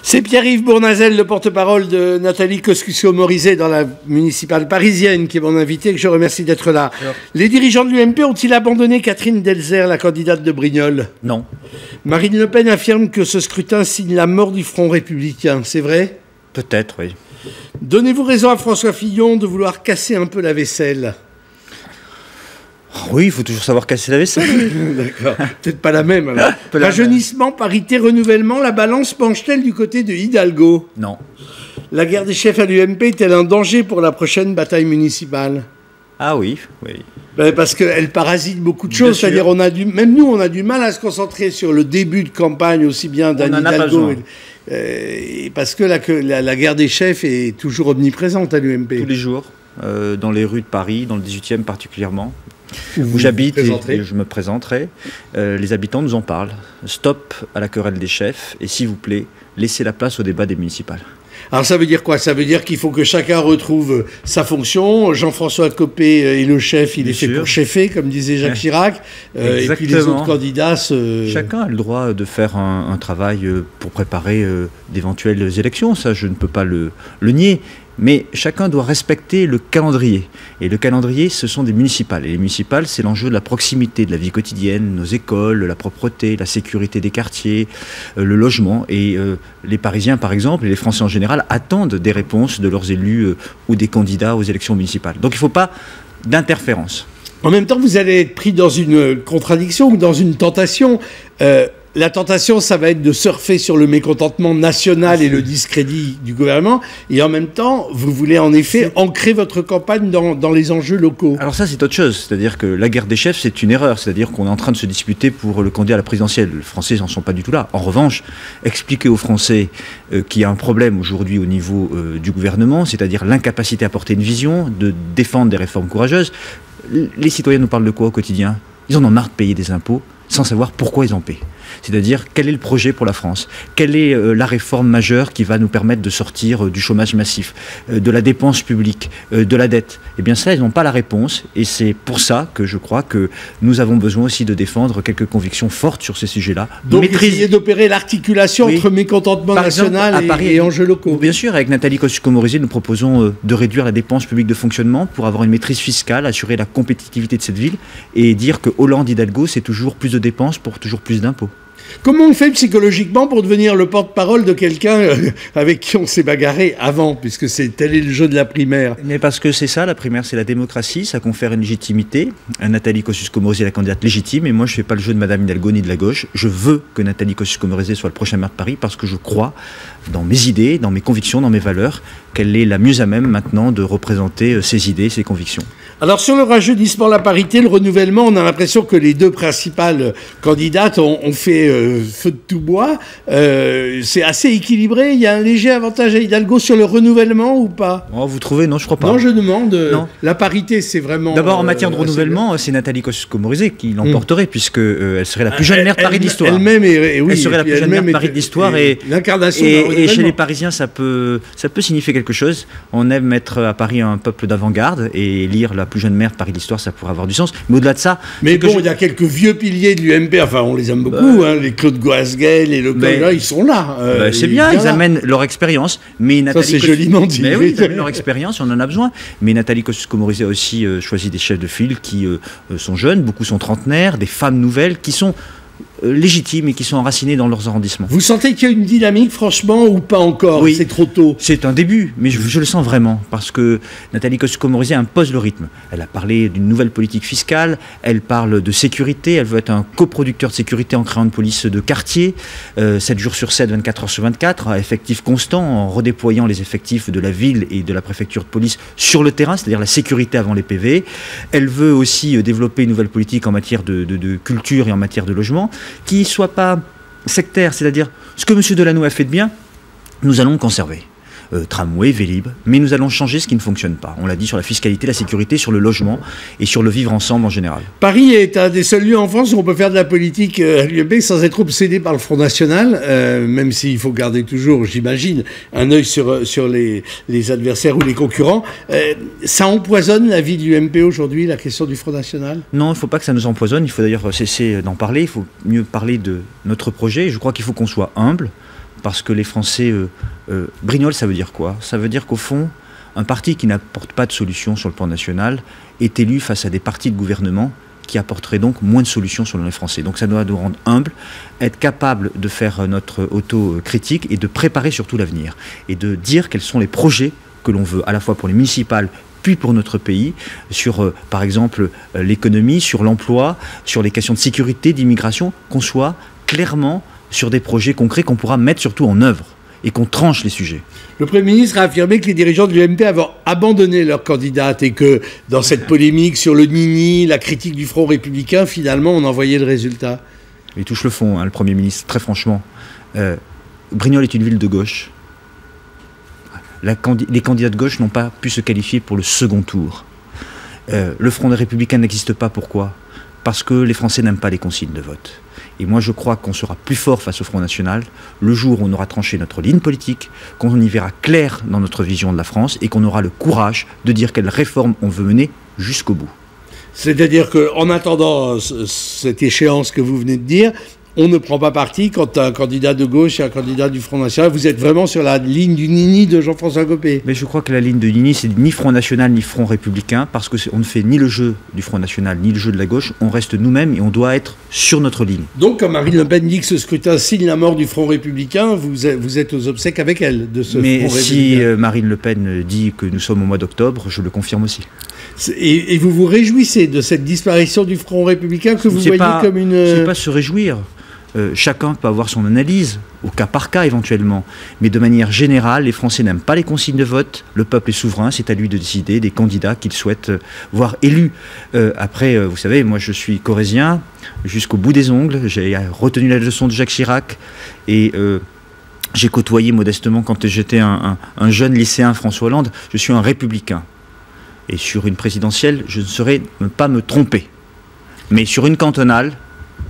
C'est Pierre-Yves Bournazel, le porte-parole de Nathalie Kosciusko-Morizet dans la municipale parisienne, qui est mon invité, que je remercie d'être là. Alors, les dirigeants de l'UMP ont-ils abandonné Catherine Delzer, la candidate de Brignoles? Non. Marine Le Pen affirme que ce scrutin signe la mort du Front républicain, c'est vrai? Peut-être, oui. Donnez-vous raison à François Fillon de vouloir casser un peu la vaisselle? Oui, il faut toujours savoir casser la vaisselle. D'accord, peut-être pas la même alors. Rajeunissement, parité, renouvellement, la balance penche-t-elle du côté de Hidalgo? Non. La guerre des chefs à l'UMP est-elle un danger pour la prochaine bataille municipale? Ah oui, oui. Ben parce qu'elle parasite beaucoup de choses, c'est-à-dire même nous on a du mal à se concentrer sur le début de campagne aussi bien d'Anne Hidalgo. Parce que la guerre des chefs est toujours omniprésente à l'UMP. Tous les jours, dans les rues de Paris, dans le 18e particulièrement. Où j'habite et je me présenterai, les habitants nous en parlent. Stop à la querelle des chefs et s'il vous plaît, laissez la place au débat des municipales. Alors ça veut dire quoi? Ça veut dire qu'il faut que chacun retrouve sa fonction. Jean-François Copé est le chef, il est fait pour cheffer, comme disait Jacques Chirac. Et puis les autres candidats... Chacun a le droit de faire un travail pour préparer d'éventuelles élections, ça je ne peux pas le nier. Mais chacun doit respecter le calendrier. Et le calendrier, ce sont des municipales. Et les municipales, c'est l'enjeu de la proximité de la vie quotidienne, nos écoles, la propreté, la sécurité des quartiers, le logement. Et les Parisiens, par exemple, et les Français en général, attendent des réponses de leurs élus ou des candidats aux élections municipales. Donc il ne faut pas d'interférence. En même temps, vous allez être pris dans une contradiction ou dans une tentation. La tentation, ça va être de surfer sur le mécontentement national et le discrédit du gouvernement. Et en même temps, vous voulez en effet ancrer votre campagne dans les enjeux locaux. Alors ça, c'est autre chose. C'est-à-dire que la guerre des chefs, c'est une erreur. C'est-à-dire qu'on est en train de se disputer pour le candidat à la présidentielle. Les Français n'en sont pas du tout là. En revanche, expliquer aux Français qu'il y a un problème aujourd'hui au niveau du gouvernement, c'est-à-dire l'incapacité à porter une vision, de défendre des réformes courageuses. Les citoyens nous parlent de quoi au quotidien? Ils en ont marre de payer des impôts sans savoir pourquoi ils en paient. C'est-à-dire, quel est le projet pour la France? Quelle est la réforme majeure qui va nous permettre de sortir du chômage massif, de la dépense publique, de la dette? Eh bien ça, ils n'ont pas la réponse. Et c'est pour ça que je crois que nous avons besoin aussi de défendre quelques convictions fortes sur ces sujets-là. Donc essayer d'opérer l'articulation entre mécontentement national et enjeux locaux. Bien sûr, avec Nathalie Kosciusko-Morizet, nous proposons de réduire la dépense publique de fonctionnement pour avoir une maîtrise fiscale, assurer la compétitivité de cette ville et dire que Hollande-Hidalgo, c'est toujours plus de dépenses pour toujours plus d'impôts. Comment on fait psychologiquement pour devenir le porte-parole de quelqu'un avec qui on s'est bagarré avant, puisque tel est le jeu de la primaire? Mais parce que c'est ça, la primaire, c'est la démocratie, ça confère une légitimité. Nathalie Kosciusko-Morizet est la candidate légitime, et moi je ne fais pas le jeu de Madame Hidalgo ni de la gauche. Je veux que Nathalie Kosciusko-Morizet soit le prochain maire de Paris, parce que je crois dans mes idées, dans mes convictions, dans mes valeurs, qu'elle est la mieux à même maintenant de représenter ses idées, ses convictions. Alors sur le rajeunissement, la parité, le renouvellement, on a l'impression que les deux principales candidates ont fait feu de tout bois. C'est assez équilibré. Il y a un léger avantage à Hidalgo sur le renouvellement ou pas? Oh, vous trouvez? Non, je crois pas. Non, je demande. Non. La parité, c'est vraiment... D'abord, en matière de renouvellement, c'est Nathalie Kosciusko-Morizet qui l'emporterait, puisque elle serait la plus jeune maire de Paris de l'histoire. Elle-même, oui. Elle serait la plus jeune maire de Paris de l'histoire. Et l'incarnation et chez les Parisiens, ça peut signifier quelque chose. On aime mettre à Paris un peuple d'avant-garde et lire la plus jeune maire de Paris de l'histoire, ça pourrait avoir du sens. Mais au-delà de ça... Mais bon, il y a quelques vieux piliers de l'UMP, enfin, on les aime beaucoup, les Claude Goasguen, les Le Pen, ils sont là. C'est bien, ils amènent leur expérience. Mais ça, c'est joliment dit. Mais oui, ils amènent leur expérience, on en a besoin. Mais Nathalie Kosciusko-Morizet a aussi choisi des chefs de file qui sont jeunes, beaucoup sont trentenaires, des femmes nouvelles qui sont légitimes et qui sont enracinées dans leurs arrondissements. Vous sentez qu'il y a une dynamique, franchement, ou pas encore? Oui, c'est trop tôt. C'est un début, mais je le sens vraiment, parce que Nathalie Kosciusko-Morizet impose le rythme. Elle a parlé d'une nouvelle politique fiscale, elle parle de sécurité, elle veut être un coproducteur de sécurité en créant une police de quartier, 7 jours sur 7, 24 heures sur 24, à effectif constant, en redéployant les effectifs de la ville et de la préfecture de police sur le terrain, c'est-à-dire la sécurité avant les PV. Elle veut aussi développer une nouvelle politique en matière de culture et en matière de logement, qui ne soit pas sectaire, c'est-à-dire ce que M. Delanoë a fait de bien, nous allons le conserver. Tramway, Vélib, mais nous allons changer ce qui ne fonctionne pas. On l'a dit sur la fiscalité, la sécurité, sur le logement et sur le vivre ensemble en général. Paris est un des seuls lieux en France où on peut faire de la politique à l'UMP sans être obsédé par le Front National, même s'il faut garder toujours, j'imagine, un œil sur les adversaires ou les concurrents. Ça empoisonne la vie de l'UMP aujourd'hui, la question du Front National? Non, il ne faut pas que ça nous empoisonne, il faut d'ailleurs cesser d'en parler, il faut mieux parler de notre projet. Je crois qu'il faut qu'on soit humble, parce que les Français... Brignol, ça veut dire quoi? Ça veut dire qu'au fond, un parti qui n'apporte pas de solution sur le plan national est élu face à des partis de gouvernement qui apporteraient donc moins de solutions selon les Français. Donc ça doit nous rendre humbles, être capable de faire notre autocritique et de préparer surtout l'avenir. Et de dire quels sont les projets que l'on veut, à la fois pour les municipales, puis pour notre pays, sur par exemple l'économie, sur l'emploi, sur les questions de sécurité, d'immigration, qu'on soit clairement sur des projets concrets qu'on pourra mettre surtout en œuvre et qu'on tranche les sujets. Le Premier ministre a affirmé que les dirigeants de l'UMP avaient abandonné leur candidate et que dans cette polémique sur le Nini, la critique du Front républicain, finalement, on en voyait le résultat. Il touche le fond, hein, le Premier ministre, très franchement. Brignoles est une ville de gauche. Les candidats de gauche n'ont pas pu se qualifier pour le second tour. Le Front des Républicains n'existe pas. Pourquoi? Parce que les Français n'aiment pas les consignes de vote. Et moi, je crois qu'on sera plus fort face au Front National le jour où on aura tranché notre ligne politique, qu'on y verra clair dans notre vision de la France et qu'on aura le courage de dire quelles réformes on veut mener jusqu'au bout. C'est-à-dire qu'en attendant cette échéance que vous venez de dire, on ne prend pas parti quand un candidat de gauche et un candidat du Front National. Vous êtes vraiment sur la ligne du Nini de Jean-François Copé. Mais je crois que la ligne de Nini, c'est ni Front National ni Front Républicain, parce qu'on ne fait ni le jeu du Front National ni le jeu de la gauche. On reste nous-mêmes et on doit être sur notre ligne. Donc, quand Marine Le Pen dit que ce scrutin signe la mort du Front Républicain, vous êtes aux obsèques avec elle de ce Mais Front si Républicain. Marine Le Pen dit que nous sommes au mois d'octobre, je le confirme aussi. Et vous vous réjouissez de cette disparition du Front Républicain que vous voyez comme une... C'est pas se réjouir. Chacun peut avoir son analyse, au cas par cas éventuellement. Mais de manière générale, les Français n'aiment pas les consignes de vote. Le peuple est souverain, c'est à lui de décider des candidats qu'il souhaite voir élus. Après, vous savez, moi je suis corrézien jusqu'au bout des ongles. J'ai retenu la leçon de Jacques Chirac et j'ai côtoyé modestement, quand j'étais un jeune lycéen, François Hollande. Je suis un républicain. Et sur une présidentielle, je ne saurais pas me tromper. Mais sur une cantonale,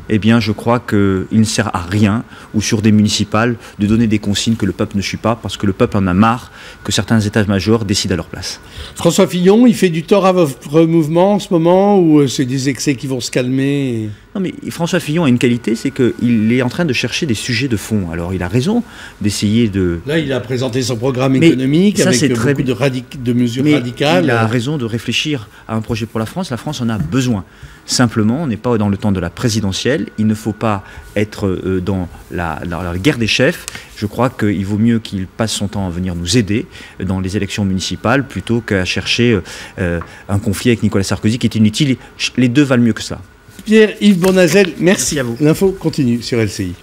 eh bien, je crois qu'il ne sert à rien, ou sur des municipales, de donner des consignes que le peuple ne suit pas, parce que le peuple en a marre que certains états-majors décident à leur place. François Fillon, il fait du tort à votre mouvement en ce moment, ou c'est des excès qui vont se calmer? Non, mais François Fillon a une qualité, c'est qu'il est en train de chercher des sujets de fond. Alors, il a raison d'essayer de... Là, il a présenté son programme économique avec beaucoup de mesures radicales. Il a raison de réfléchir à un projet pour la France. La France en a besoin. Simplement, on n'est pas dans le temps de la présidentielle. Il ne faut pas être dans la guerre des chefs. Je crois qu'il vaut mieux qu'il passe son temps à venir nous aider dans les élections municipales plutôt qu'à chercher un conflit avec Nicolas Sarkozy qui est inutile. Les deux valent mieux que ça. Pierre-Yves Bournazel, merci. Merci à vous. L'info continue sur LCI.